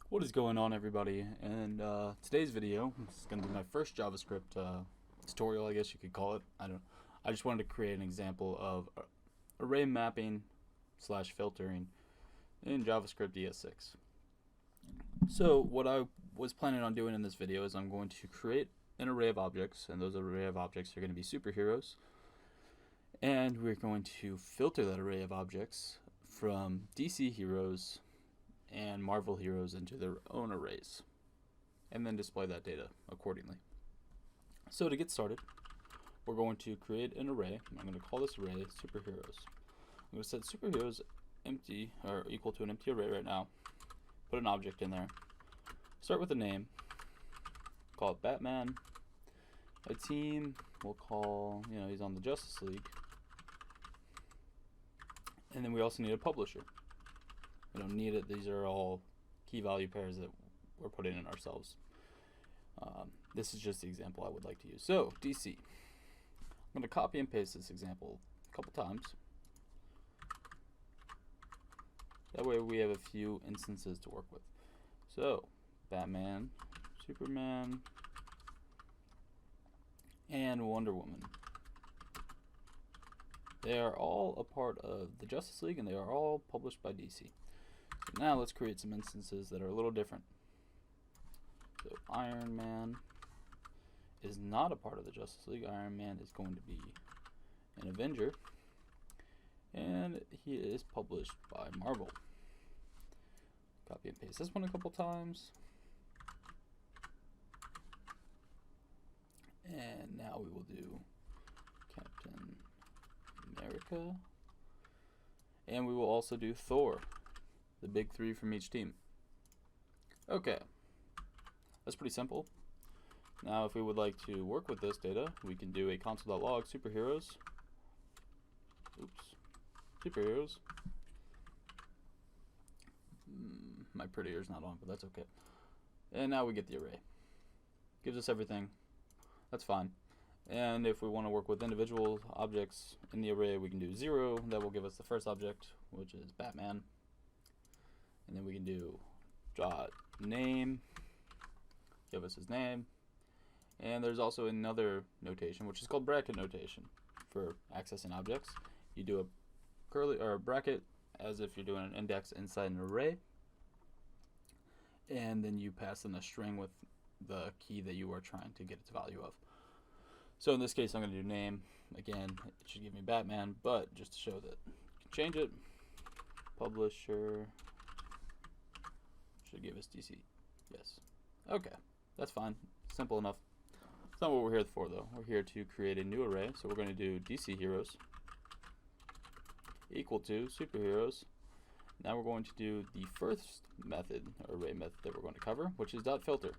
What is going on, everybody? And today's video is going to be my first JavaScript tutorial, I guess you could call it. I just wanted to create an example of array mapping / filtering in JavaScript ES6. So what I was planning on doing in this video is I'm going to create an array of objects, and those array of objects are going to be superheroes. And we're going to filter that array of objects from DC heroes and Marvel heroes into their own arrays, and then display that data accordingly. So to get started, we're going to create an array. I'm going to call this array superheroes. I'm going to set superheroes empty or equal to an empty array right now. Put an object in there. Start with a name. Call it Batman. A team we'll call, he's on the Justice League. And then we also need a publisher. We don't need it. These are all key value pairs that we're putting in ourselves. This is just the example I would like to use. So DC. I'm going to copy and paste this example a couple times. That way we have a few instances to work with. So Batman, Superman, and Wonder Woman. They are all a part of the Justice League, and they are all published by DC. So now let's create some instances that are a little different. So Iron Man is not a part of the Justice League. Iron Man is going to be an Avenger, and he is published by Marvel. Copy and paste this one a couple times. And now we will do Captain America. And we will also do Thor, the big three from each team. Okay, that's pretty simple. Now if we would like to work with this data, we can do a console.log superheroes. Superheroes. My prettier's not on, but that's okay. And now we get the array. Gives us everything. That's fine. And if we want to work with individual objects in the array, we can do 0. That will give us the first object, which is Batman. And then we can do dot name, give us his name. And there's also another notation, which is called bracket notation for accessing objects. You do a curly or a bracket as if you're doing an index inside an array. And then you pass in a string with the key that you are trying to get its value of. So in this case, I'm going to do name. Again, it should give me Batman, but just to show that you can change it, publisher should give us DC. Yes. Okay, that's fine. Simple enough. It's not what we're here for, though. We're here to create a new array. So we're going to do DC heroes equal to superheroes. Now we're going to do the first method, array method that we're going to cover, which is .filter.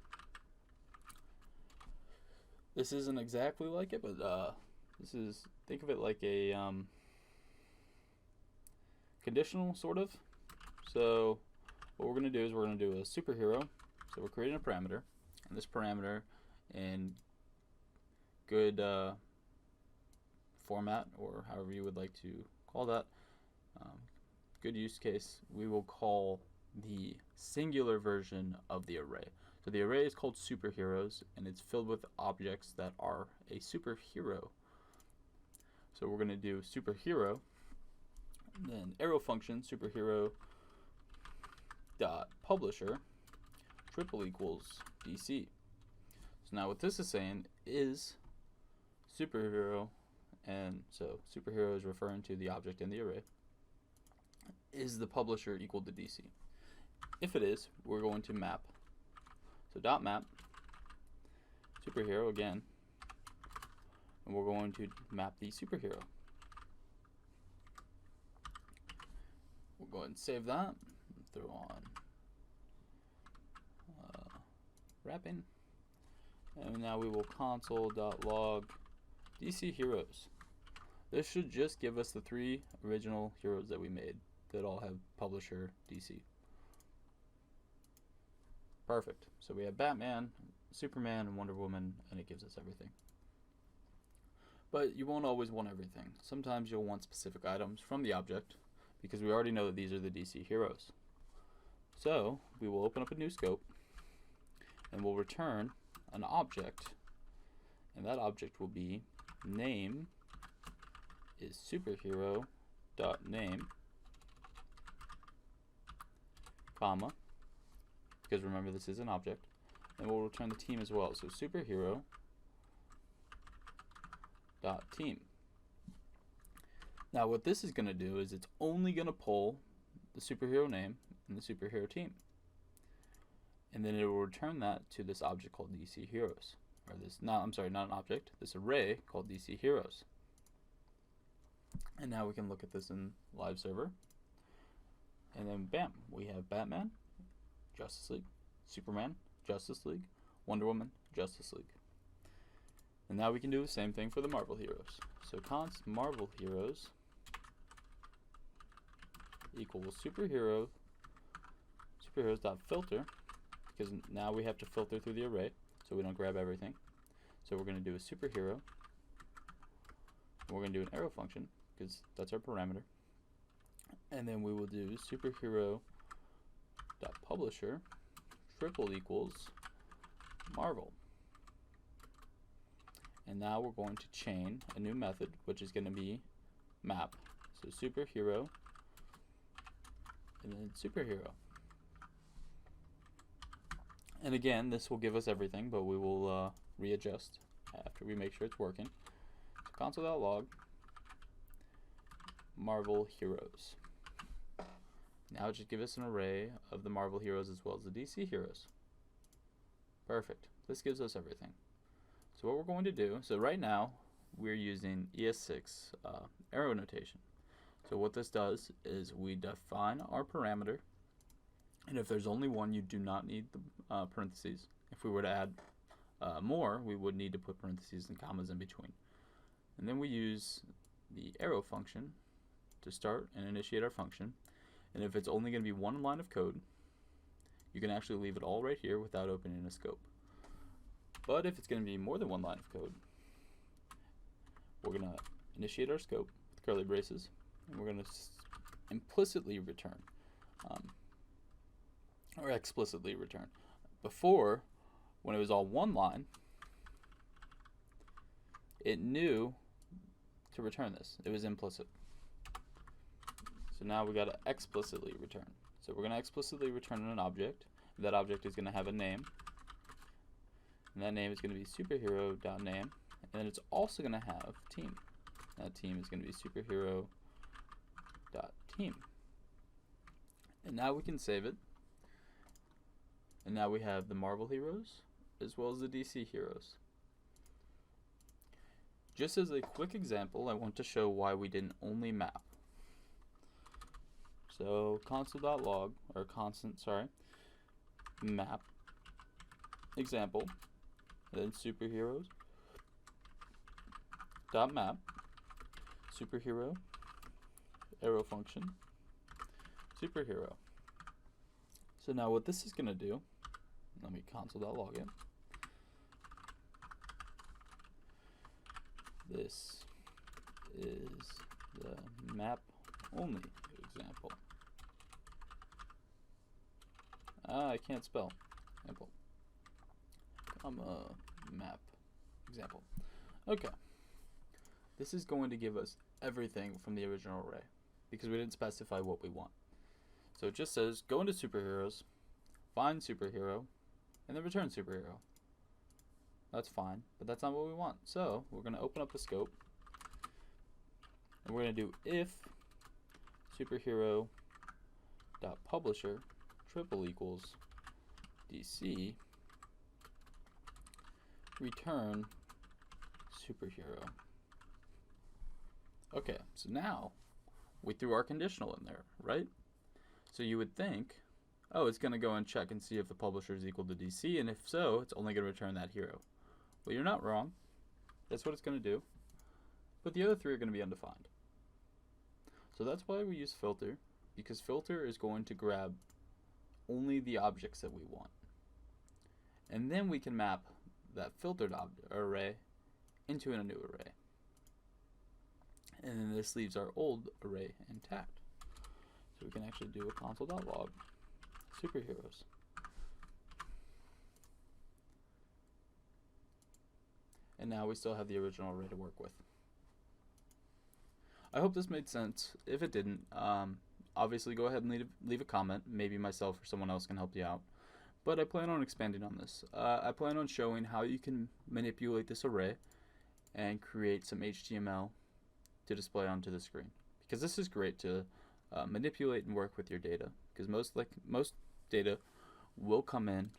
This isn't exactly like it, but think of it like a conditional, sort of. So what we're going to do is we're going to do a superhero. So we're creating a parameter, and this parameter in good format, or however you would like to call that, good use case, we will call the singular version of the array. So the array is called superheroes, and it's filled with objects that are a superhero. So we're going to do superhero, then arrow function superhero dot publisher triple equals DC. So now what this is saying is superhero, and so superhero is referring to the object in the array. Is the publisher equal to DC? If it is, we're going to map. So dot map superhero again, and we're going to map the superhero. We'll go ahead and save that. Throw on wrapping, and now we will console.log DC heroes. This should just give us the 3 original heroes that we made that all have publisher DC. Perfect. So we have Batman, Superman, and Wonder Woman, and it gives us everything. But you won't always want everything. Sometimes you'll want specific items from the object, because we already know that these are the DC heroes. So we will open up a new scope and we'll return an object, and that object will be name is superhero.name, comma, because remember this is an object, and we'll return the team as well. So superhero.team. Now what this is going to do is it's only going to pull the superhero name and the superhero team. And then it will return that to this object called DC Heroes. Or this, not an object, this array called DC Heroes. And now we can look at this in live server. And then bam, we have Batman, Justice League, Superman, Justice League, Wonder Woman, Justice League. And now we can do the same thing for the Marvel heroes. So const Marvel heroes equals superheroes.filter, because now we have to filter through the array so we don't grab everything. So we're going to do a superhero, and we're going to do an arrow function because that's our parameter. And then we will do superhero.publisher triple equals Marvel. And now we're going to chain a new method, which is going to be map. So superhero and then superhero. And again, this will give us everything, but we will readjust after we make sure it's working. So console.log Marvel heroes. Now just give us an array of the Marvel heroes as well as the DC heroes. Perfect. This gives us everything. So what we're going to do, so right now we're using ES6 arrow notation. So what this does is we define our parameter, and if there's only one, you do not need the parentheses. If we were to add more, we would need to put parentheses and commas in between. And then we use the arrow function to start and initiate our function. And if it's only going to be one line of code, you can actually leave it all right here without opening a scope. But if it's going to be more than one line of code, we're going to initiate our scope with curly braces, and we're going to implicitly return, or explicitly return. Before, when it was all one line, it knew to return this. It was implicit. So now we got to explicitly return. So we're going to explicitly return an object. That object is going to have a name. And that name is going to be superhero.name. And then it's also going to have team. That team is going to be superhero.team. And now we can save it. And now we have the Marvel heroes as well as the DC heroes. Just as a quick example, I want to show why we didn't only map. So console.log, or map example, and then superheroes dot map superhero arrow function superhero. So now what this is going to do, let me console.log it. This is the map only example. I can't spell. Example. Map example. Okay. This is going to give us everything from the original array because we didn't specify what we want. So it just says go into superheroes, find superhero, and then return superhero. That's fine, but that's not what we want. So we're going to open up the scope, and we're going to do if superhero.publisher triple equals DC return superhero. Okay, so now we threw our conditional in there, right? So you would think, oh, it's going to go and check and see if the publisher is equal to DC, and if so, it's only going to return that hero. Well, you're not wrong. That's what it's going to do. But the other three are going to be undefined. So that's why we use filter, because filter is going to grab only the objects that we want. And then we can map that filtered array into a new array. And then this leaves our old array intact. So we can actually do a console.log superheroes. And now we still have the original array to work with. I hope this made sense. If it didn't, obviously go ahead and leave a comment. Maybe myself or someone else can help you out. But I plan on expanding on this. I plan on showing how you can manipulate this array and create some HTML to display onto the screen. Because this is great to manipulate and work with your data. Because most data will come in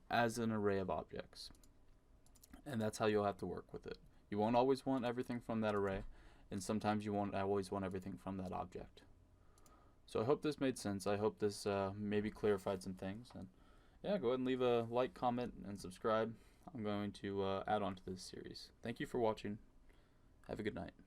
as an array of objects. And that's how you'll have to work with it. You won't always want everything from that array, and sometimes you won't always want everything from that object. So I hope this made sense. I hope this maybe clarified some things. And yeah, go ahead and leave a like, comment, and subscribe. I'm going to add on to this series. Thank you for watching. Have a good night.